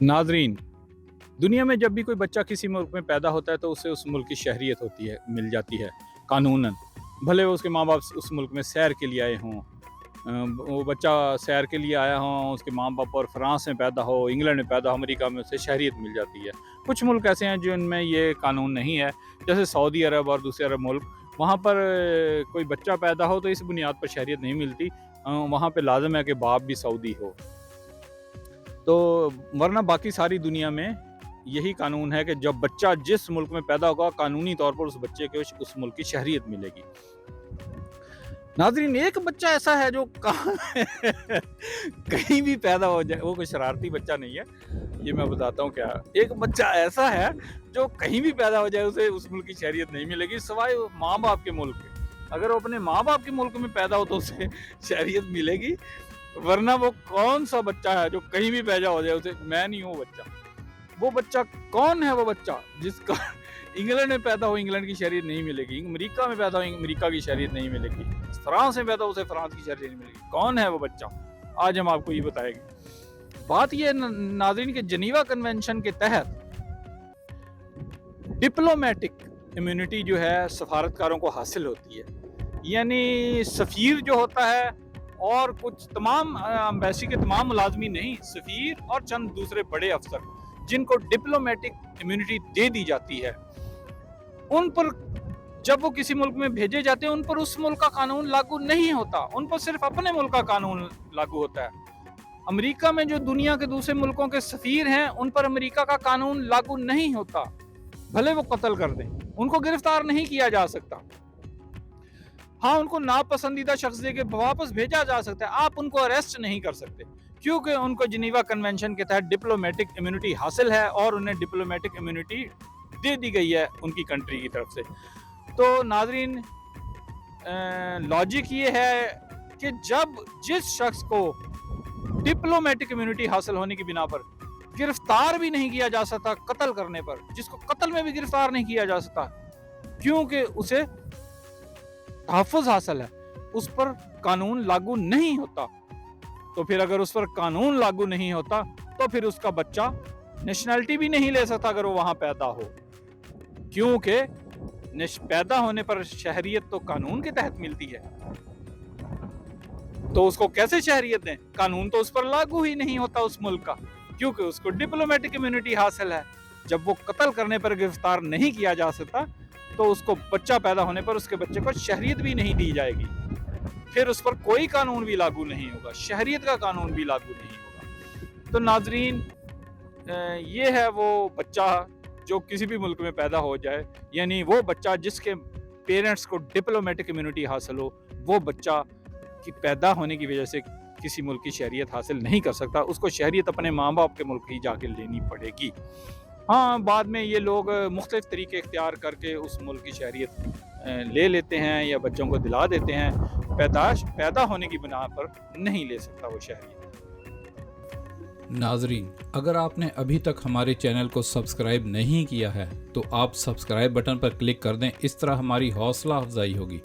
नाज़रीन, दुनिया में जब भी कोई बच्चा किसी मुल्क में पैदा होता है तो उसे उस मुल्क की शहरियत होती है, मिल जाती है कानूनन। भले वो उसके माँ-बाप उस मुल्क में सैर के लिए आए हों, वो बच्चा सैर के लिए आया हो, उसके माँ-बाप और फ्रांस में पैदा हो, इंग्लैंड में पैदा हो, अमेरिका में, उसे शहरियत मिल जाती है। कुछ मुल्क ऐसे हैं जिनमें ये कानून नहीं है, जैसे सऊदी अरब और दूसरे अरब मुल्क। वहाँ पर कोई बच्चा पैदा हो तो इस बुनियाद पर शहरियत नहीं मिलती। वहाँ पे लाज़िम है कि बाप भी सऊदी हो। तो वरना बाकी सारी दुनिया में यही कानून है कि जब बच्चा जिस मुल्क में पैदा होगा, कानूनी तौर पर उस बच्चे को उस मुल्क की शहरियत मिलेगी। नाज़रीन, एक बच्चा ऐसा है जो कहीं भी पैदा हो जाए, वो कोई शरारती बच्चा नहीं है, ये मैं बताता हूँ क्या। एक बच्चा ऐसा है जो कहीं भी पैदा हो जाए, उसे उस मुल्क की शहरियत नहीं मिलेगी सिवाय माँ-बाप के मुल्क के। अगर वो अपने माँ-बाप के मुल्क में पैदा हो तो उसे शहरियत मिलेगी, वरना वो कौन-सा बच्चा है जो कहीं भी पैदा हो जाए, उसे मैं नहीं हूँ बच्चा। वो बच्चा कौन है? वो बच्चा जिसका इंग्लैंड में पैदा हो, इंग्लैंड की शहरियत नहीं मिलेगी, अमेरिका में पैदा हो, अमेरिका की शहरियत नहीं मिलेगी, फ्रांस में पैदा हो, उसे फ्रांस की शहरियत नहीं मिलेगी। कौन है वो बच्चा? आज हम आपको ये बताएंगे। बात ये है नाज़रीन के जेनीवा कन्वेंशन के तहत डिप्लोमेटिक इम्यूनिटी जो है सफारतकारों को हासिल होती है। यानी सफ़ीर जो होता है और कुछ तमाम एम्बेसी के तमाम मुलाजमीन नहीं, सफ़ीर और चंद दूसरे बड़े अफसर जिनको डिप्लोमेटिक इम्यूनिटी दे दी जाती है, उन पर जब वो किसी मुल्क में भेजे जाते हैं, उन पर उस मुल्क का कानून लागू नहीं होता, उन पर सिर्फ अपने मुल्क का कानून लागू होता है। अमेरिका में जो दुनिया के दूसरे मुल्कों के सफ़ीर हैं, उन पर अमेरिका का कानून लागू नहीं होता, भले वो कत्ल कर दें, उनको गिरफ्तार नहीं किया जा सकता। हाँ, उनको नापसंदीदा शख्स देके वापस भेजा जा सकता है, आप उनको अरेस्ट नहीं कर सकते, क्योंकि उनको जिनीवा कन्वेंशन के तहत डिप्लोमेटिक इम्यूनिटी हासिल है और उन्हें डिप्लोमेटिक इम्यूनिटी दे दी गई है उनकी कंट्री की तरफ से। तो नाज़रीन, लॉजिक ये है कि जब जिस शख्स को डिप्लोमेटिक इम्यूनिटी हासिल होने की बिना पर गिरफ्तार भी नहीं किया जा सकता कत्ल करने पर, जिसको कत्ल में भी गिरफ्तार नहीं किया जा सकता क्योंकि उसे तहफ़्फ़ुज़ हासिल है, उस पर कानून लागू नहीं होता। तो फिर अगर उस पर कानून लागू नहीं होता तो फिर उसका बच्चा नेशनैलिटी भी नहीं ले सकता अगर वो वहां पैदा हो, क्योंकि पैदा होने पर शहरियत तो कानून के तहत मिलती है। तो उसको कैसे शहरियत दें? कानून तो उस पर लागू ही नहीं होता उस मुल्क का, क्योंकि उसको डिप्लोमेटिक इम्यूनिटी हासिल है। जब वो कत्ल करने पर गिरफ्तार नहीं किया जा सकता तो उसको बच्चा पैदा होने पर उसके बच्चे को शहरियत भी नहीं दी जाएगी, फिर उस पर कोई कानून भी लागू नहीं होगा, शहरियत का कानून भी लागू नहीं होगा। तो नाज़रीन, ये है वो बच्चा जो किसी भी मुल्क में पैदा हो जाए, यानी वो बच्चा जिसके पेरेंट्स को डिप्लोमेटिक इम्यूनिटी हासिल हो, वो बच्चा की पैदा होने की वजह से किसी मुल्क की शहरियत हासिल नहीं कर सकता, उसको शहरियत अपने माँ बाप के मुल्क ही जाके लेनी पड़ेगी। हाँ, बाद में ये लोग मुख्तलिफ तरीके इख्तियार करके उस मुल्क की शहरियत ले लेते हैं या बच्चों को दिला देते हैं, पैदा होने की बिना पर नहीं ले सकता वो शहरियत। नाजरीन, अगर आपने अभी तक हमारे चैनल को सब्सक्राइब नहीं किया है तो आप सब्सक्राइब बटन पर क्लिक कर दें, इस तरह हमारी हौसला अफजाई होगी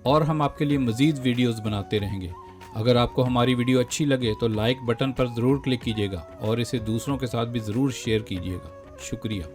और हम आपके लिए मज़ीद वीडियोस बनाते रहेंगे। अगर आपको हमारी वीडियो अच्छी लगे तो लाइक बटन पर ज़रूर क्लिक कीजिएगा और इसे दूसरों के साथ भी ज़रूर शेयर कीजिएगा। शुक्रिया।